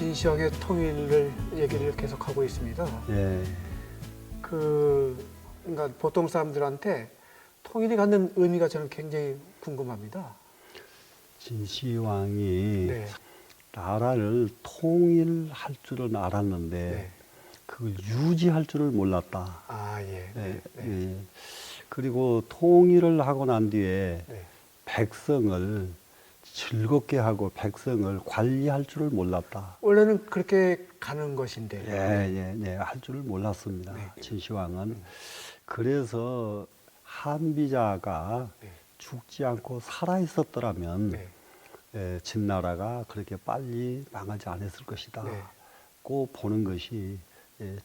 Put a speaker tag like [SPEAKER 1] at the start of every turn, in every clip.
[SPEAKER 1] 진시황의 통일을 얘기를 계속하고 있습니다.
[SPEAKER 2] 예.
[SPEAKER 1] 그러니까 보통 사람들한테 통일이 갖는 의미가 저는 굉장히 궁금합니다.
[SPEAKER 2] 진시황이
[SPEAKER 1] 네.
[SPEAKER 2] 나라를 통일할 줄은 알았는데
[SPEAKER 1] 네.
[SPEAKER 2] 그걸 유지할 줄을 몰랐다.
[SPEAKER 1] 아, 예.
[SPEAKER 2] 예,
[SPEAKER 1] 네. 네.
[SPEAKER 2] 예. 그리고 통일을 하고 난 뒤에
[SPEAKER 1] 네.
[SPEAKER 2] 백성을 즐겁게 하고 백성을 관리할 줄을 몰랐다.
[SPEAKER 1] 원래는 그렇게 가는 것인데.
[SPEAKER 2] 할 줄을 몰랐습니다.
[SPEAKER 1] 네.
[SPEAKER 2] 진시황은. 그래서 한비자가
[SPEAKER 1] 네.
[SPEAKER 2] 죽지 않고 살아 있었더라면
[SPEAKER 1] 네.
[SPEAKER 2] 진나라가 그렇게 빨리 망하지 않았을 것이다.
[SPEAKER 1] 네.
[SPEAKER 2] 고 보는 것이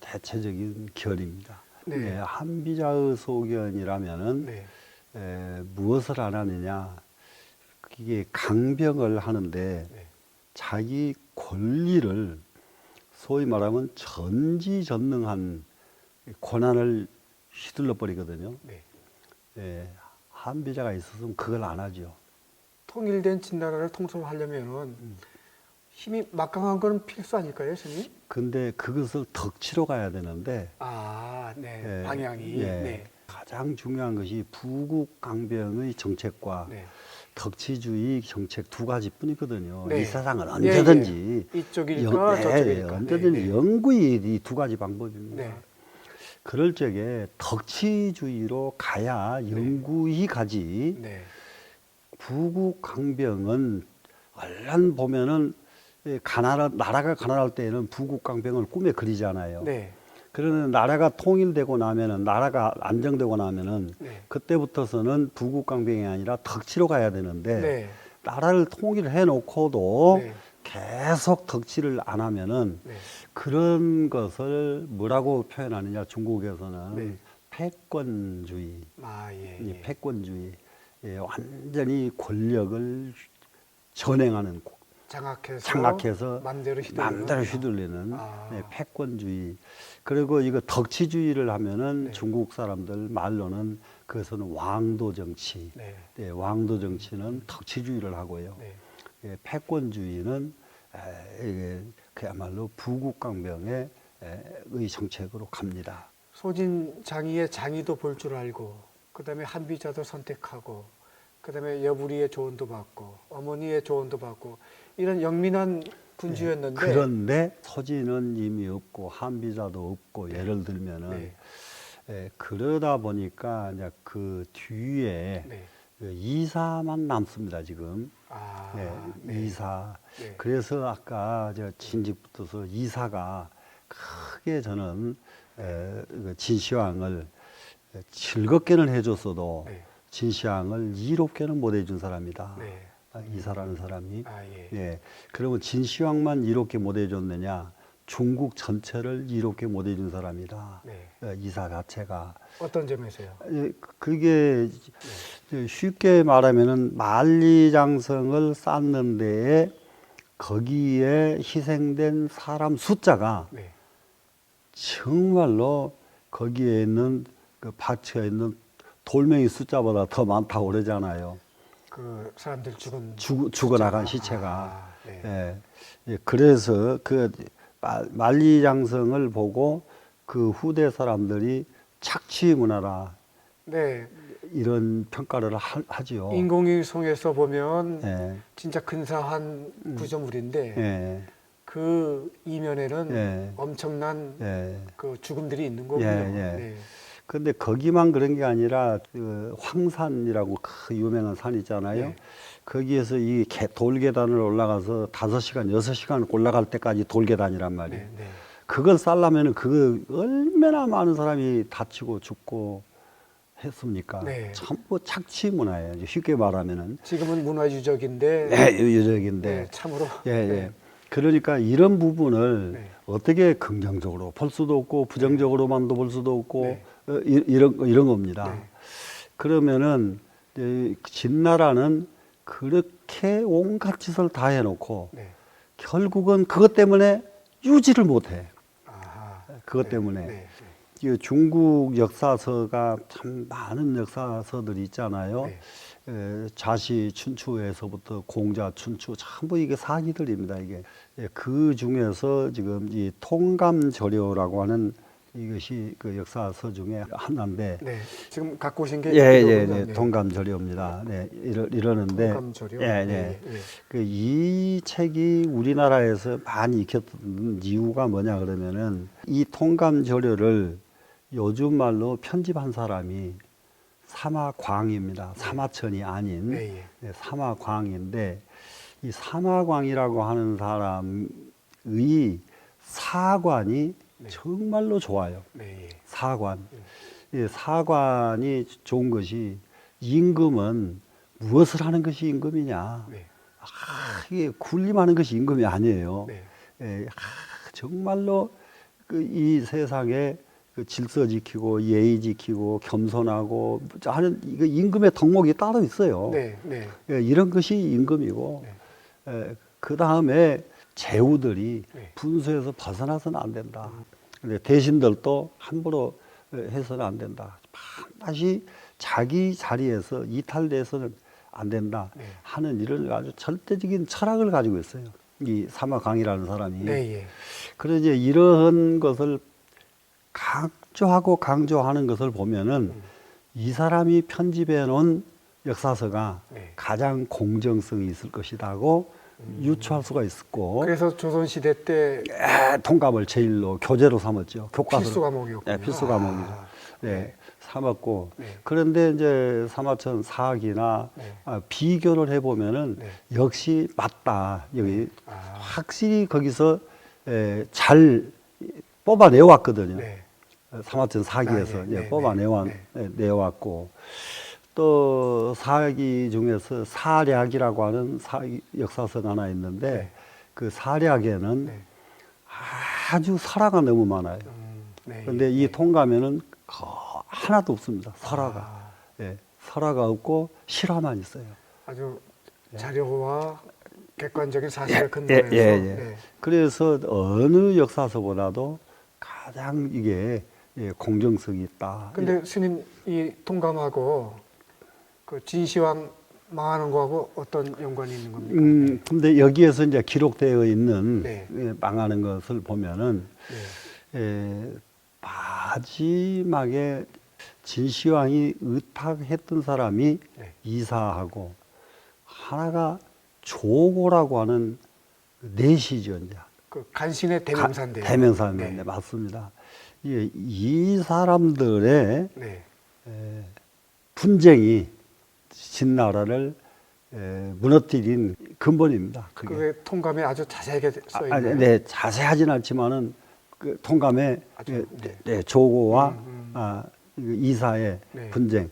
[SPEAKER 2] 대체적인 결입니다.
[SPEAKER 1] 네.
[SPEAKER 2] 한비자의 소견이라면은
[SPEAKER 1] 네.
[SPEAKER 2] 무엇을 안 하느냐? 이게 강병을 하는데
[SPEAKER 1] 네.
[SPEAKER 2] 자기 권리를 소위 말하면 전지전능한 권한을 휘둘러 버리거든요.
[SPEAKER 1] 네.
[SPEAKER 2] 한비자가 있었으면 그걸 안 하죠.
[SPEAKER 1] 통일된 진나라를 통솔하려면은 힘이 막강한 건 필수 아닐까요, 스님?
[SPEAKER 2] 근데 그것을 덕치러 가야 되는데
[SPEAKER 1] 아, 네. 방향이.
[SPEAKER 2] 예,
[SPEAKER 1] 네.
[SPEAKER 2] 가장 중요한 것이 부국강병의 정책과
[SPEAKER 1] 네.
[SPEAKER 2] 덕치주의 정책 두 가지뿐이거든요.
[SPEAKER 1] 네.
[SPEAKER 2] 이 세상은 언제든지
[SPEAKER 1] 이쪽일까 저쪽일까.
[SPEAKER 2] 언제든지
[SPEAKER 1] 네.
[SPEAKER 2] 영구히 이 두 가지 방법입니다.
[SPEAKER 1] 네.
[SPEAKER 2] 그럴 적에 덕치주의로 가야 영구히 가지.
[SPEAKER 1] 네.
[SPEAKER 2] 부국강병은 얼른 보면은 나라가 가난할 때에는 부국강병을 꿈에 그리잖아요.
[SPEAKER 1] 네.
[SPEAKER 2] 그러는 나라가 통일되고 나면은 나라가 안정되고 나면은
[SPEAKER 1] 네.
[SPEAKER 2] 그때부터서는 부국강병이 아니라 덕치로 가야 되는데
[SPEAKER 1] 네.
[SPEAKER 2] 나라를 통일해 놓고도
[SPEAKER 1] 네.
[SPEAKER 2] 계속 덕치를 안 하면은
[SPEAKER 1] 네.
[SPEAKER 2] 그런 것을 뭐라고 표현하느냐 중국에서는
[SPEAKER 1] 네.
[SPEAKER 2] 패권주의,
[SPEAKER 1] 아, 예.
[SPEAKER 2] 이
[SPEAKER 1] 예.
[SPEAKER 2] 패권주의, 완전히 권력을 전행하는 장악해서
[SPEAKER 1] 맘대로
[SPEAKER 2] 휘둘리는
[SPEAKER 1] 아.
[SPEAKER 2] 패권주의. 그리고 이거 덕치주의를 하면은
[SPEAKER 1] 네.
[SPEAKER 2] 중국 사람들 말로는 그것은 왕도 정치.
[SPEAKER 1] 네.
[SPEAKER 2] 왕도 정치는 덕치주의를 하고요.
[SPEAKER 1] 네.
[SPEAKER 2] 패권주의는 이게 그야말로 부국강병의 정책으로 갑니다.
[SPEAKER 1] 소진장이의 장이도 볼 줄 알고, 그 다음에 한비자도 선택하고, 그 다음에 여부리의 조언도 받고, 어머니의 조언도 받고, 이런 영민한 군주였는데.
[SPEAKER 2] 그런데 소진은 이미 없고 한비자도 없고 예를 들면은 그러다 보니까 이제 그 뒤에 이사만 남습니다 지금. 이사. 그래서 아까 저 진직부터서 이사가 크게 저는 진시황을 즐겁게는 해줬어도 진시황을 이롭게는 못 해준 사람이다. 이사라는 사람이. 그러면 진시황만 이롭게 못 해줬느냐? 중국 전체를 이롭게 못 해준 사람이다. 이사 자체가.
[SPEAKER 1] 어떤 점에서요?
[SPEAKER 2] 그게 쉽게 말하면은 만리장성을 쌓는 데에 거기에 희생된 사람 숫자가 정말로 거기에 있는 그 박혀 있는 돌멩이 숫자보다 더 많다고 그러잖아요.
[SPEAKER 1] 그 사람들
[SPEAKER 2] 죽어나간 시체가. 그래서 그 만리장성을 보고 그 후대 사람들이 착취 문화라. 이런 평가를 하지요.
[SPEAKER 1] 인공위성에서 보면 진짜 근사한 구조물인데 그 이면에는 엄청난 그 죽음들이 있는 거군요.
[SPEAKER 2] 근데 거기만 그런 게 아니라 그 황산이라고 그 유명한 산 있잖아요. 거기에서 이 돌계단을 올라가서 5시간, 6시간 올라갈 때까지 돌계단이란 말이에요. 그걸 쌓려면 그거 얼마나 많은 사람이 다치고 죽고 했습니까? 전부 착취 문화예요. 쉽게 말하면은.
[SPEAKER 1] 지금은 문화유적인데.
[SPEAKER 2] 유적인데.
[SPEAKER 1] 참으로.
[SPEAKER 2] 그러니까 이런 부분을 어떻게 긍정적으로 볼 수도 없고 부정적으로만도 볼 수도 없고 이런 겁니다. 그러면은 진나라는 그렇게 온갖 짓을 다 해놓고 결국은 그것 때문에 유지를 못해. 그것 때문에. 중국 역사서가 참 많은 역사서들이 있잖아요. 자시 춘추에서부터 공자 춘추 전부 이게 사기들입니다. 이게 그 중에서 지금 이 통감조료라고 하는 이것이 그 역사서 중에 하나인데,
[SPEAKER 1] 네. 지금 갖고 오신 게
[SPEAKER 2] 네, 통감조료입니다. 네, 이러는데,
[SPEAKER 1] 통감조료.
[SPEAKER 2] 그 이 책이 우리나라에서 많이 익혔던 이유가 뭐냐 그러면은 이 통감조료를 요즘 말로 편집한 사람이 사마광입니다. 사마천이 아닌
[SPEAKER 1] 네.
[SPEAKER 2] 사마광인데, 이 사마광이라고 하는 사람의 사관이 정말로 좋아요.
[SPEAKER 1] 네.
[SPEAKER 2] 사관. 이 사관이 좋은 것이, 임금은 무엇을 하는 것이 임금이냐?
[SPEAKER 1] 네.
[SPEAKER 2] 이게 군림하는 것이 임금이 아니에요.
[SPEAKER 1] 네.
[SPEAKER 2] 정말로 이 세상에 그 질서 지키고 예의 지키고 겸손하고 하는 이거 임금의 덕목이 따로 있어요.
[SPEAKER 1] 네. 네.
[SPEAKER 2] 이런 것이 임금이고, 그 다음에 제후들이
[SPEAKER 1] 네.
[SPEAKER 2] 분수에서 벗어나서는 안 된다. 근데 대신들도 함부로 해서는 안 된다. 반드시 자기 자리에서 이탈돼서는 안 된다 하는 이런 아주 절대적인 철학을 가지고 있어요. 이 사마강이라는 사람이.
[SPEAKER 1] 네.
[SPEAKER 2] 그래서 이제 이런 것을 강조하는 것을 보면은 이 사람이 편집해 놓은 역사서가 가장 공정성이 있을 것이라고 유추할 수가 있었고,
[SPEAKER 1] 그래서 조선시대 때
[SPEAKER 2] 통감을 제일로 교재로 삼았죠. 교과서로.
[SPEAKER 1] 필수 과목이었군요.
[SPEAKER 2] 네, 필수 과목이죠. 삼았고,
[SPEAKER 1] 네.
[SPEAKER 2] 그런데 이제 사마천 사학이나 비교를 해보면은 역시 맞다. 여기 확실히 거기서 잘 뽑아내왔거든요. 사마천 사기에서 내왔고, 또 사기 중에서 사략이라고 하는 역사서가 하나 있는데, 그 사략에는 아주 설화가 너무 많아요. 그런데 이 통감에는 하나도 없습니다. 설화가. 설화가 없고 실화만 있어요.
[SPEAKER 1] 아주 자료와 객관적인 사실을 근거해서.
[SPEAKER 2] 그래서 어느 역사서보다도 가장 이게 공정성이 있다.
[SPEAKER 1] 근데 스님, 이 통감하고 그 진시황 망하는 거하고 어떤 연관이 있는 겁니까?
[SPEAKER 2] 근데 여기에서 이제 기록되어 있는 망하는 것을 보면은 마지막에 진시황이 의탁했던 사람이 이사하고, 하나가 조고라고 하는 내시죠, 이제.
[SPEAKER 1] 그 간신의 대명사인데요.
[SPEAKER 2] 대명사인데 맞습니다. 이 사람들의 분쟁이 진나라를 무너뜨린 근본입니다.
[SPEAKER 1] 그게 통감에 아주 자세하게 써 있네요.
[SPEAKER 2] 네, 자세하진 않지만은 그 통감에 조고와 이사의 분쟁.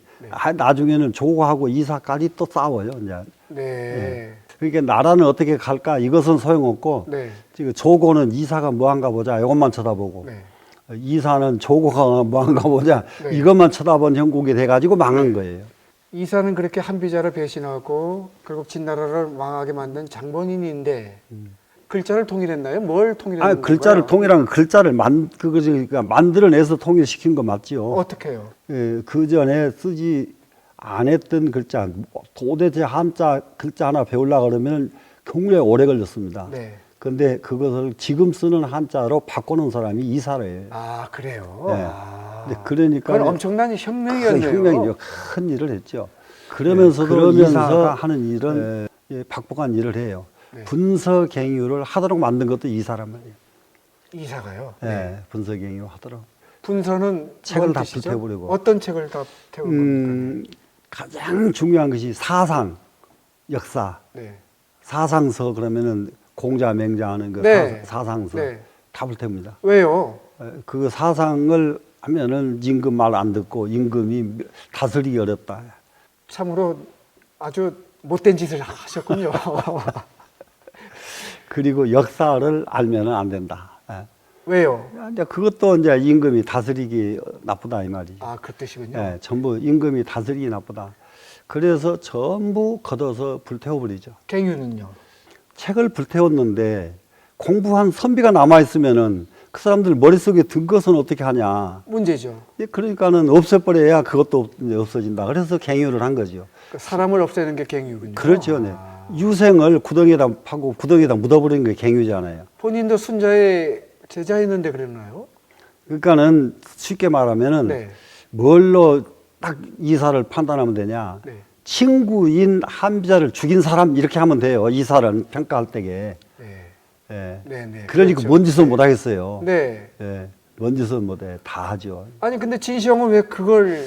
[SPEAKER 2] 나중에는 조고하고 이사까지 또 싸워요, 이제. 그러니까 나라는 어떻게 갈까? 이것은 소용없고, 지금 조고는 이사가 뭐한가 보자. 이것만 쳐다보고, 이사는 조고가 뭐한가 보자. 이것만 쳐다본 형국이 돼가지고 망한 거예요.
[SPEAKER 1] 이사는 그렇게 한비자를 배신하고 결국 진나라를 망하게 만든 장본인인데 글자를 통일했나요? 뭘 통일했나요?
[SPEAKER 2] 글자를 통일한 글자를 그러니까 만들어내서 통일시킨 거 맞지요.
[SPEAKER 1] 어떻게요?
[SPEAKER 2] 그 전에 쓰지 안 했던 글자, 도대체 한자 글자 하나 배우려고 그러면 굉장히 오래 걸렸습니다. 근데 그것을 지금 쓰는 한자로 바꾸는 사람이 이사래요.
[SPEAKER 1] 아, 그래요?
[SPEAKER 2] 그러니까
[SPEAKER 1] 그건 엄청난 혁명이었네요.
[SPEAKER 2] 혁명이죠. 큰 일을 했죠. 그러면서도 이사가 하는 일은 박복한 일을 해요. 분서갱유를 하도록 만든 것도 이 사람이에요.
[SPEAKER 1] 이사가요?
[SPEAKER 2] 분서갱유 하도록.
[SPEAKER 1] 분서는
[SPEAKER 2] 책을 다 불태워버리고.
[SPEAKER 1] 어떤 책을 다 태운 겁니까?
[SPEAKER 2] 가장 중요한 것이 사상, 역사. 사상서 그러면은 공자 맹자하는 그 사상서 다 불태웁니다.
[SPEAKER 1] 왜요?
[SPEAKER 2] 그 사상을 하면은 임금 말 안 듣고 임금이 다스리기 어렵다.
[SPEAKER 1] 참으로 아주 못된 짓을 하셨군요.
[SPEAKER 2] 그리고 역사를 알면은 안 된다.
[SPEAKER 1] 왜요?
[SPEAKER 2] 이제 그것도 이제 임금이 다스리기 나쁘다 이 말이죠.
[SPEAKER 1] 아, 그 뜻이군요.
[SPEAKER 2] 전부 임금이 다스리기 나쁘다. 그래서 전부 걷어서 불태워버리죠.
[SPEAKER 1] 갱유는요?
[SPEAKER 2] 책을 불태웠는데 공부한 선비가 남아 있으면은 그 사람들 머릿속에 든 것은 어떻게 하냐.
[SPEAKER 1] 문제죠.
[SPEAKER 2] 그러니까는 없애버려야 그것도 이제 없어진다. 그래서 갱유를 한 거죠.
[SPEAKER 1] 사람을 없애는 게 갱유군요.
[SPEAKER 2] 그렇죠. 네.
[SPEAKER 1] 아.
[SPEAKER 2] 유생을 구덩이에다 파고 구덩이에다 묻어버리는 게 갱유잖아요.
[SPEAKER 1] 본인도 순자의 제자였는데 그랬나요?
[SPEAKER 2] 그러니까는 쉽게 말하면은
[SPEAKER 1] 네.
[SPEAKER 2] 뭘로 딱 이사를 판단하면 되냐.
[SPEAKER 1] 네.
[SPEAKER 2] 친구인 한비자를 죽인 사람 이렇게 하면 돼요. 이사를 평가할 때게.
[SPEAKER 1] 네.
[SPEAKER 2] 예.
[SPEAKER 1] 네. 네.
[SPEAKER 2] 그러니까
[SPEAKER 1] 그렇죠.
[SPEAKER 2] 뭔 짓은 못 하겠어요.
[SPEAKER 1] 네.
[SPEAKER 2] 예. 뭔 짓은 못해. 다 하죠.
[SPEAKER 1] 아니 근데 진시황은 왜 그걸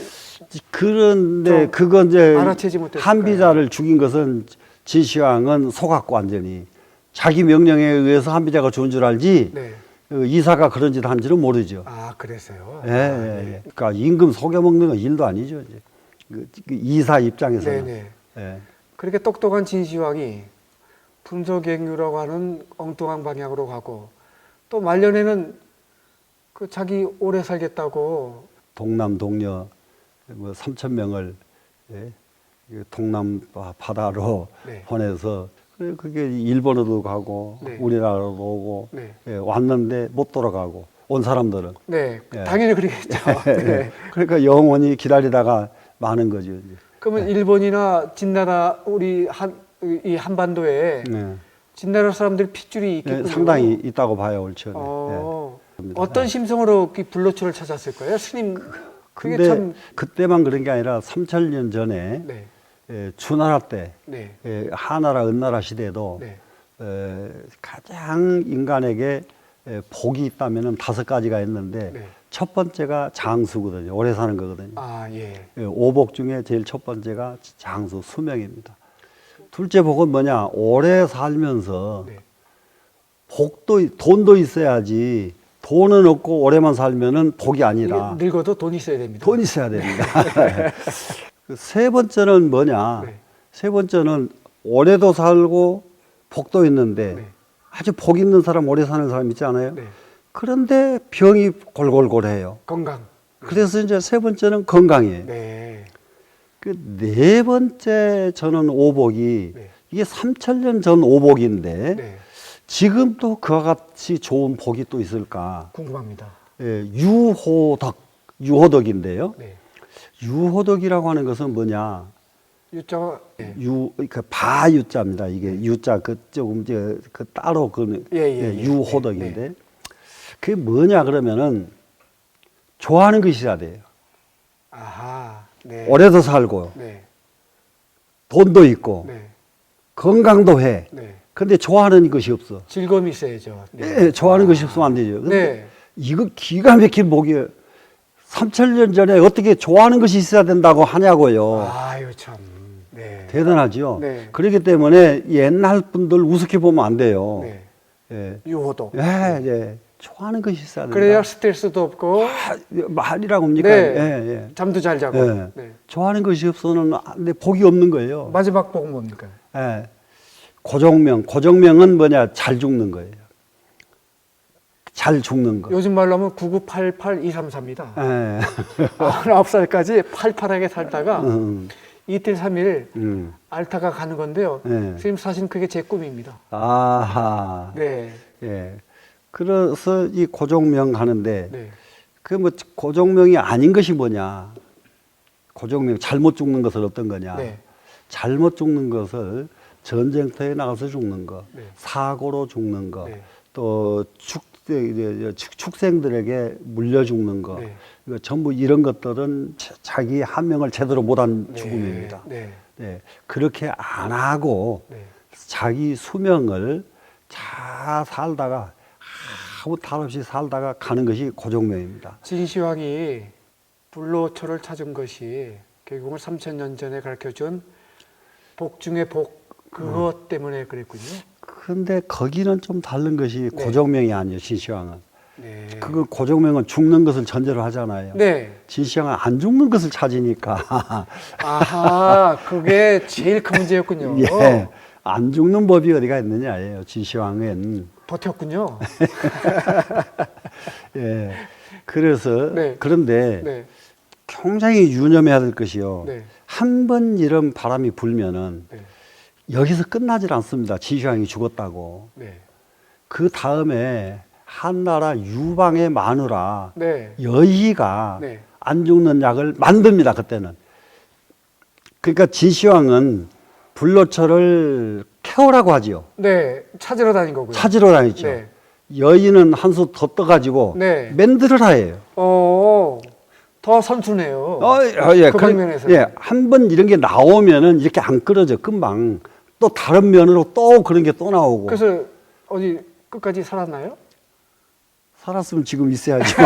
[SPEAKER 2] 그런데
[SPEAKER 1] 좀
[SPEAKER 2] 그건 이제
[SPEAKER 1] 알아채지 못했을까요?
[SPEAKER 2] 한비자를 죽인 것은 진시황은 속았고 완전히 자기 명령에 의해서 한비자가 죽은 줄 알지
[SPEAKER 1] 네.
[SPEAKER 2] 이사가 그런 짓 한지는 모르죠.
[SPEAKER 1] 아 그래서요.
[SPEAKER 2] 예, 예, 예. 그러니까 임금 속여먹는 건 일도 아니죠. 이제. 그 이사 입장에서는.
[SPEAKER 1] 네네.
[SPEAKER 2] 예.
[SPEAKER 1] 그렇게 똑똑한 진시황이 분서갱유라고 하는 엉뚱한 방향으로 가고 또 말년에는 그 자기 오래 살겠다고
[SPEAKER 2] 동남 동녀 뭐 3,000명을 예? 동남 바다로
[SPEAKER 1] 네.
[SPEAKER 2] 보내서 그게 일본으로도 가고
[SPEAKER 1] 네.
[SPEAKER 2] 우리나라로 오고
[SPEAKER 1] 네.
[SPEAKER 2] 예, 왔는데 못 돌아가고 온 사람들은
[SPEAKER 1] 네,
[SPEAKER 2] 예.
[SPEAKER 1] 당연히 그러겠죠. 네.
[SPEAKER 2] 그러니까 영원히 기다리다가 마는 거죠. 이제.
[SPEAKER 1] 그러면 일본이나 진나라 이 한반도에
[SPEAKER 2] 네.
[SPEAKER 1] 진나라 사람들 핏줄이
[SPEAKER 2] 예,
[SPEAKER 1] 있겠군요.
[SPEAKER 2] 상당히 있다고 봐요, 옳죠.
[SPEAKER 1] 어떤 심성으로 이 불로초를 찾았을 거예요, 스님? 그게
[SPEAKER 2] 근데
[SPEAKER 1] 참
[SPEAKER 2] 그때만 그런 게 아니라 3,000년 전에
[SPEAKER 1] 네,
[SPEAKER 2] 주나라 때
[SPEAKER 1] 네,
[SPEAKER 2] 하나라 은나라 시대에도
[SPEAKER 1] 네,
[SPEAKER 2] 가장 인간에게 복이 있다면은 5가지가 있는데
[SPEAKER 1] 네.
[SPEAKER 2] 첫 번째가 장수거든요. 오래 사는 거거든요.
[SPEAKER 1] 아 예,
[SPEAKER 2] 오복 중에 제일 첫 번째가 장수 수명입니다. 둘째 복은 뭐냐? 오래 살면서
[SPEAKER 1] 네.
[SPEAKER 2] 돈도 있어야지. 돈은 없고 오래만 살면은 복이 아니라
[SPEAKER 1] 이게 늙어도 돈 있어야 됩니다.
[SPEAKER 2] 돈 있어야 됩니다. 그세 번째는 뭐냐?
[SPEAKER 1] 네.
[SPEAKER 2] 세 번째는 오래도 살고 복도 있는데
[SPEAKER 1] 네.
[SPEAKER 2] 아주 복 있는 사람, 오래 사는 사람 있잖아요.
[SPEAKER 1] 네.
[SPEAKER 2] 그런데 병이 골골골해요.
[SPEAKER 1] 건강.
[SPEAKER 2] 그래서 이제 세 번째는 건강이에요.
[SPEAKER 1] 네,
[SPEAKER 2] 그 네 번째 저는 오복이
[SPEAKER 1] 네.
[SPEAKER 2] 이게 3,000년 전 오복인데
[SPEAKER 1] 네.
[SPEAKER 2] 지금도 그와 같이 좋은 복이 또 있을까?
[SPEAKER 1] 궁금합니다.
[SPEAKER 2] 예, 유호덕인데요.
[SPEAKER 1] 네,
[SPEAKER 2] 유호덕이라고 하는 것은 뭐냐?
[SPEAKER 1] 유자가 네.
[SPEAKER 2] 그 바유자입니다. 이게 유자 그 조금 그 따로 그 유호덕인데 그게 뭐냐 그러면은 좋아하는 것이 있어야 돼요.
[SPEAKER 1] 아하, 네,
[SPEAKER 2] 오래도 살고
[SPEAKER 1] 네,
[SPEAKER 2] 돈도 있고
[SPEAKER 1] 네,
[SPEAKER 2] 건강도 해.
[SPEAKER 1] 네.
[SPEAKER 2] 근데 좋아하는 것이 없어.
[SPEAKER 1] 즐거움이 있어야죠.
[SPEAKER 2] 네, 좋아하는 것이 없으면 안 되죠. 근데
[SPEAKER 1] 네.
[SPEAKER 2] 이거 기가 막힌 복이에요. 3,000년 전에 어떻게 좋아하는 것이 있어야 된다고 하냐고요.
[SPEAKER 1] 아유 참. 네.
[SPEAKER 2] 대단하죠.
[SPEAKER 1] 네.
[SPEAKER 2] 그렇기 때문에 옛날 분들 우습게 보면 안 돼요.
[SPEAKER 1] 네.
[SPEAKER 2] 예.
[SPEAKER 1] 유호도.
[SPEAKER 2] 예, 예. 좋아하는 것이 있어야 된다.
[SPEAKER 1] 그래야 스트레스도 없고
[SPEAKER 2] 말이라고 합니까?
[SPEAKER 1] 네.
[SPEAKER 2] 예, 예.
[SPEAKER 1] 잠도 잘 자고.
[SPEAKER 2] 예.
[SPEAKER 1] 네.
[SPEAKER 2] 좋아하는 것이 없어는 내 복이 없는 거예요.
[SPEAKER 1] 마지막 복은 뭡니까?
[SPEAKER 2] 예. 고정명은 뭐냐? 잘 죽는 거예요. 잘 죽는 거.
[SPEAKER 1] 요즘 말로 하면 9988234입니다.
[SPEAKER 2] 예.
[SPEAKER 1] 9살까지 팔팔하게 살다가 이틀 3일
[SPEAKER 2] 음.
[SPEAKER 1] 앓다가 가는 건데요.
[SPEAKER 2] 네.
[SPEAKER 1] 선생님 사실 그게 제 꿈입니다.
[SPEAKER 2] 아하.
[SPEAKER 1] 네.
[SPEAKER 2] 예. 그래서 이 고정명 하는데
[SPEAKER 1] 네.
[SPEAKER 2] 그 뭐 고정명이 아닌 것이 뭐냐? 고정명 잘못 죽는 것은 어떤 거냐?
[SPEAKER 1] 네.
[SPEAKER 2] 잘못 죽는 것을 전쟁터에 나가서 죽는 거,
[SPEAKER 1] 네.
[SPEAKER 2] 사고로 죽는 거,
[SPEAKER 1] 네.
[SPEAKER 2] 또 축생들에게 물려 죽는 거,
[SPEAKER 1] 네.
[SPEAKER 2] 이거 전부 이런 것들은 자기 한 명을 제대로 못한
[SPEAKER 1] 네.
[SPEAKER 2] 죽음입니다.
[SPEAKER 1] 네.
[SPEAKER 2] 네. 그렇게 안 하고
[SPEAKER 1] 네.
[SPEAKER 2] 자기 수명을 잘 살다가 아무 탈 없이 살다가 가는 것이 고정명입니다.
[SPEAKER 1] 진시황이 불로초를 찾은 것이 결국은 3000년 전에 가르쳐준 복 중의 복 그것 때문에 그랬군요.
[SPEAKER 2] 그런데 거기는 좀 다른 것이
[SPEAKER 1] 네.
[SPEAKER 2] 고정명이 아니에요. 진시황은.
[SPEAKER 1] 네.
[SPEAKER 2] 그거 고정명은 죽는 것을 전제로 하잖아요.
[SPEAKER 1] 네.
[SPEAKER 2] 진시황은 안 죽는 것을 찾으니까.
[SPEAKER 1] 아하, 그게 제일 큰 문제였군요.
[SPEAKER 2] 예. 안 죽는 법이 어디가 있느냐예요. 진시황은.
[SPEAKER 1] 버텼군요.
[SPEAKER 2] 예. 그래서
[SPEAKER 1] 네.
[SPEAKER 2] 그런데
[SPEAKER 1] 네.
[SPEAKER 2] 굉장히 유념해야 될 것이요.
[SPEAKER 1] 네.
[SPEAKER 2] 한 번 이런 바람이 불면은
[SPEAKER 1] 네.
[SPEAKER 2] 여기서 끝나질 않습니다. 진시황이 죽었다고.
[SPEAKER 1] 네.
[SPEAKER 2] 그 다음에 한나라 유방의 마누라
[SPEAKER 1] 네.
[SPEAKER 2] 여희가
[SPEAKER 1] 네.
[SPEAKER 2] 안 죽는 약을 만듭니다. 그때는. 그러니까 진시황은 불로초를 캐오라고 하지요.
[SPEAKER 1] 네, 찾으러 다닌 거고요.
[SPEAKER 2] 찾으러 다니죠.
[SPEAKER 1] 네.
[SPEAKER 2] 여인은 한 수 더 떠가지고
[SPEAKER 1] 네.
[SPEAKER 2] 맨들을 하예요.
[SPEAKER 1] 더 선수네요.
[SPEAKER 2] 예,
[SPEAKER 1] 그 방면에서.
[SPEAKER 2] 예, 한 번 이런 게 나오면은 이렇게 안 끊어져 금방. 또 다른 면으로 또 그런 게 또 나오고.
[SPEAKER 1] 그래서 어디 끝까지 살았나요?
[SPEAKER 2] 살았으면 지금 있어야죠.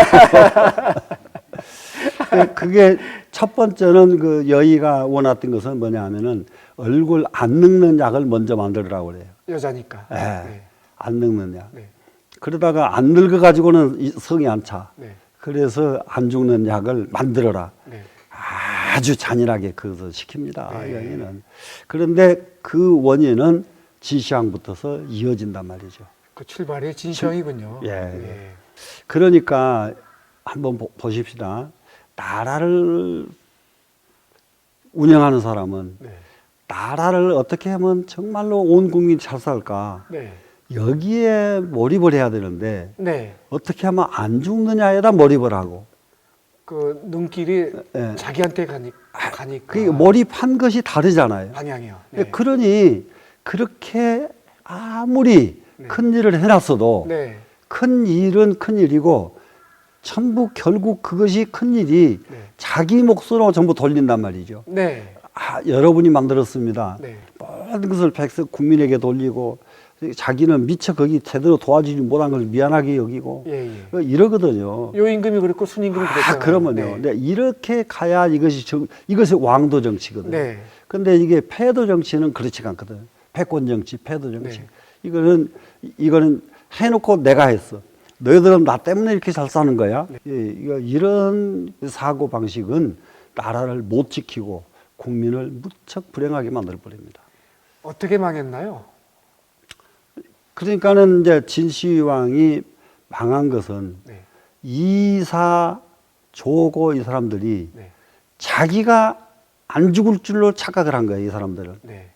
[SPEAKER 2] 그게 첫 번째는 그 여의가 원했던 것은 뭐냐 하면은 얼굴 안 늙는 약을 먼저 만들으라고 그래요.
[SPEAKER 1] 여자니까.
[SPEAKER 2] 예,
[SPEAKER 1] 네.
[SPEAKER 2] 안 늙는 약.
[SPEAKER 1] 네.
[SPEAKER 2] 그러다가 안 늙어가지고는 성이 안 차.
[SPEAKER 1] 네.
[SPEAKER 2] 그래서 안 죽는 약을 만들어라.
[SPEAKER 1] 네.
[SPEAKER 2] 아주 잔인하게 그것을 시킵니다.
[SPEAKER 1] 네.
[SPEAKER 2] 여인은. 그런데 그 원인은 진시황부터서 이어진단 말이죠.
[SPEAKER 1] 그 출발이 진시황이군요.
[SPEAKER 2] 예.
[SPEAKER 1] 네.
[SPEAKER 2] 그러니까 한번 보십시다. 나라를 운영하는 사람은
[SPEAKER 1] 네.
[SPEAKER 2] 나라를 어떻게 하면 정말로 온 국민이 잘 살까?
[SPEAKER 1] 네.
[SPEAKER 2] 여기에 몰입을 해야 되는데
[SPEAKER 1] 네.
[SPEAKER 2] 어떻게 하면 안 죽느냐에다 몰입을 하고
[SPEAKER 1] 그 눈길이
[SPEAKER 2] 예.
[SPEAKER 1] 자기한테 가니까.
[SPEAKER 2] 그 몰입한 것이 다르잖아요.
[SPEAKER 1] 방향이요. 네.
[SPEAKER 2] 그러니 그렇게 아무리
[SPEAKER 1] 네.
[SPEAKER 2] 큰 일을 해놨어도
[SPEAKER 1] 네.
[SPEAKER 2] 큰 일은 큰 일이고 전부 결국 그것이 큰 일이
[SPEAKER 1] 네.
[SPEAKER 2] 자기 몫으로 전부 돌린단 말이죠.
[SPEAKER 1] 네.
[SPEAKER 2] 여러분이 만들었습니다.
[SPEAKER 1] 네.
[SPEAKER 2] 모든 것을 백성 국민에게 돌리고 자기는 미처 거기 제대로 도와주지 못한 걸 미안하게 여기고
[SPEAKER 1] 예, 예.
[SPEAKER 2] 이러거든요.
[SPEAKER 1] 요임금이 그렇고 순임금이 그랬잖아요.
[SPEAKER 2] 그러면요.
[SPEAKER 1] 네.
[SPEAKER 2] 이렇게 가야 이것이 왕도 정치거든요.
[SPEAKER 1] 네.
[SPEAKER 2] 근데 이게 패도 정치는 그렇지가 않거든. 패권 정치, 패도 정치.
[SPEAKER 1] 네.
[SPEAKER 2] 이거는 해놓고 내가 했어. 너희들은 나 때문에 이렇게 잘 사는 거야.
[SPEAKER 1] 네.
[SPEAKER 2] 이런 사고 방식은 나라를 못 지키고 국민을 무척 불행하게 만들 버립니다.
[SPEAKER 1] 어떻게 망했나요?
[SPEAKER 2] 그러니까는 이제 진시황이 망한 것은
[SPEAKER 1] 네.
[SPEAKER 2] 이사 조고 이 사람들이
[SPEAKER 1] 네.
[SPEAKER 2] 자기가 안 죽을 줄로 착각을 한 거예요. 이 사람들은
[SPEAKER 1] 네.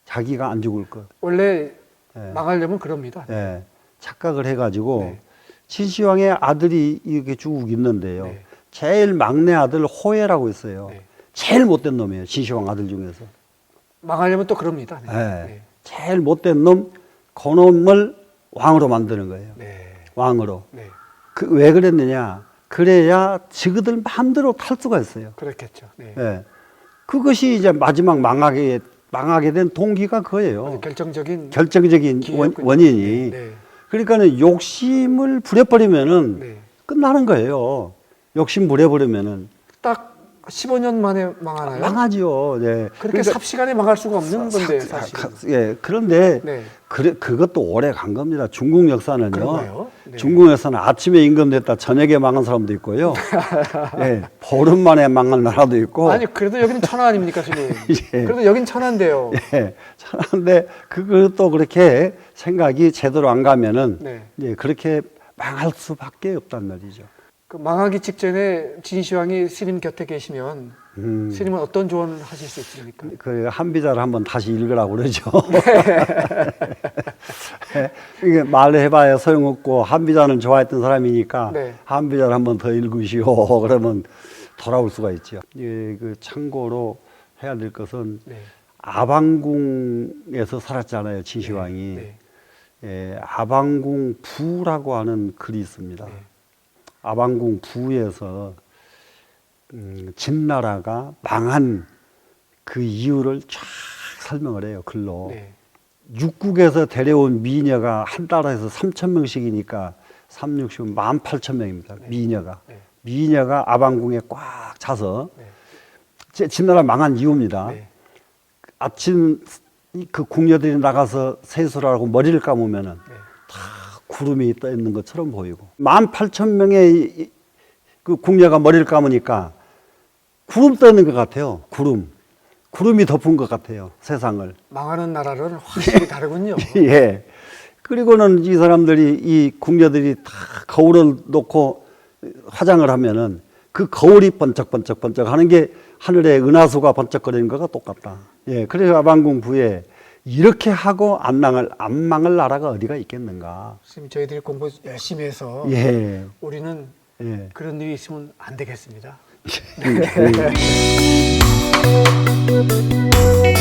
[SPEAKER 2] 자기가 안 죽을 것.
[SPEAKER 1] 원래
[SPEAKER 2] 예.
[SPEAKER 1] 망하려면 그럽니다.
[SPEAKER 2] 예. 착각을 해가지고
[SPEAKER 1] 네.
[SPEAKER 2] 진시황의 아들이 이렇게 쭉 있는데요.
[SPEAKER 1] 네.
[SPEAKER 2] 제일 막내 아들 호예라고 있어요.
[SPEAKER 1] 네.
[SPEAKER 2] 제일 못된 놈이에요. 진시황 아들 중에서.
[SPEAKER 1] 망하려면 또 그럽니다. 네.
[SPEAKER 2] 예.
[SPEAKER 1] 네.
[SPEAKER 2] 제일 못된 놈, 그 놈을 왕으로 만드는 거예요.
[SPEAKER 1] 네.
[SPEAKER 2] 왕으로.
[SPEAKER 1] 네.
[SPEAKER 2] 왜 그랬느냐? 그래야 지그들 마음대로 탈 수가 있어요.
[SPEAKER 1] 그렇겠죠. 네.
[SPEAKER 2] 예. 그것이 이제 마지막 망하게 된 동기가 그거예요.
[SPEAKER 1] 아주 결정적인
[SPEAKER 2] 결정적인
[SPEAKER 1] 기회였군요.
[SPEAKER 2] 원인이.
[SPEAKER 1] 네.
[SPEAKER 2] 그러니까는 욕심을 부려버리면은
[SPEAKER 1] 네.
[SPEAKER 2] 끝나는 거예요. 욕심 부려버리면은
[SPEAKER 1] 딱 15년 만에 망하나요?
[SPEAKER 2] 망하지요. 네.
[SPEAKER 1] 그렇게 삽시간에 망할 수가 없는 건데 사실.
[SPEAKER 2] 예. 그런데
[SPEAKER 1] 네.
[SPEAKER 2] 그것도 오래 간 겁니다. 중국 역사는요.
[SPEAKER 1] 그런가요? 네.
[SPEAKER 2] 중국 역사는 아침에 임금됐다 저녁에 망한 사람도 있고요. 예. 보름 만에 망한 나라도 있고.
[SPEAKER 1] 아니 그래도 여기는 천하 아닙니까, 스님?
[SPEAKER 2] 예.
[SPEAKER 1] 그래도 여긴 천하인데요.
[SPEAKER 2] 예. 그런데 그것도 그렇게 생각이 제대로 안 가면은
[SPEAKER 1] 네.
[SPEAKER 2] 예, 그렇게 망할 수밖에 없단 말이죠.
[SPEAKER 1] 그 망하기 직전에 진시황이 스님 곁에 계시면 스님은 어떤 조언을 하실 수 있습니까?
[SPEAKER 2] 그 한비자를 한번 다시 읽으라고 그러죠. 이게 말로 해봐야 소용없고 한비자는 좋아했던 사람이니까
[SPEAKER 1] 네.
[SPEAKER 2] 한비자를 한번 더 읽으시오. 그러면 돌아올 수가 있죠. 예, 그 참고로 해야 될 것은
[SPEAKER 1] 네.
[SPEAKER 2] 아방궁에서 살았잖아요. 진시황이.
[SPEAKER 1] 네.
[SPEAKER 2] 예, 아방궁 부라고 하는 글이 있습니다.
[SPEAKER 1] 네.
[SPEAKER 2] 아방궁 부에서 진나라가 망한 그 이유를 쫙 설명을 해요. 글로.
[SPEAKER 1] 네.
[SPEAKER 2] 육국에서 데려온 미녀가 한 달에서 3,000명씩이니까 3, 6, 18,000명입니다.
[SPEAKER 1] 네.
[SPEAKER 2] 미녀가.
[SPEAKER 1] 네.
[SPEAKER 2] 미녀가 아방궁에 꽉 차서
[SPEAKER 1] 네.
[SPEAKER 2] 진나라 망한 이유입니다.
[SPEAKER 1] 네.
[SPEAKER 2] 아침 그 궁녀들이 나가서 세수를 하고 머리를 감으면은
[SPEAKER 1] 네.
[SPEAKER 2] 구름이 떠 있는 것처럼 보이고 18,000명의 그 궁녀가 머리를 감으니까 구름 떠 있는 것 같아요. 구름이 덮은 것 같아요. 세상을.
[SPEAKER 1] 망하는 나라는 확실히 다르군요.
[SPEAKER 2] 예. 그리고는 이 사람들이 이 궁녀들이 다 거울을 놓고 화장을 하면은 그 거울이 번쩍번쩍 하는 게 하늘에 은하수가 번쩍거리는 거가 똑같다. 예. 그래서 아방궁 부에 이렇게 하고 안 망할 나라가 어디가 있겠는가.
[SPEAKER 1] 스님 저희들이 공부 열심히 해서
[SPEAKER 2] 예.
[SPEAKER 1] 우리는
[SPEAKER 2] 예.
[SPEAKER 1] 그런 일이 있으면 안 되겠습니다.
[SPEAKER 2] 예.
[SPEAKER 1] 네.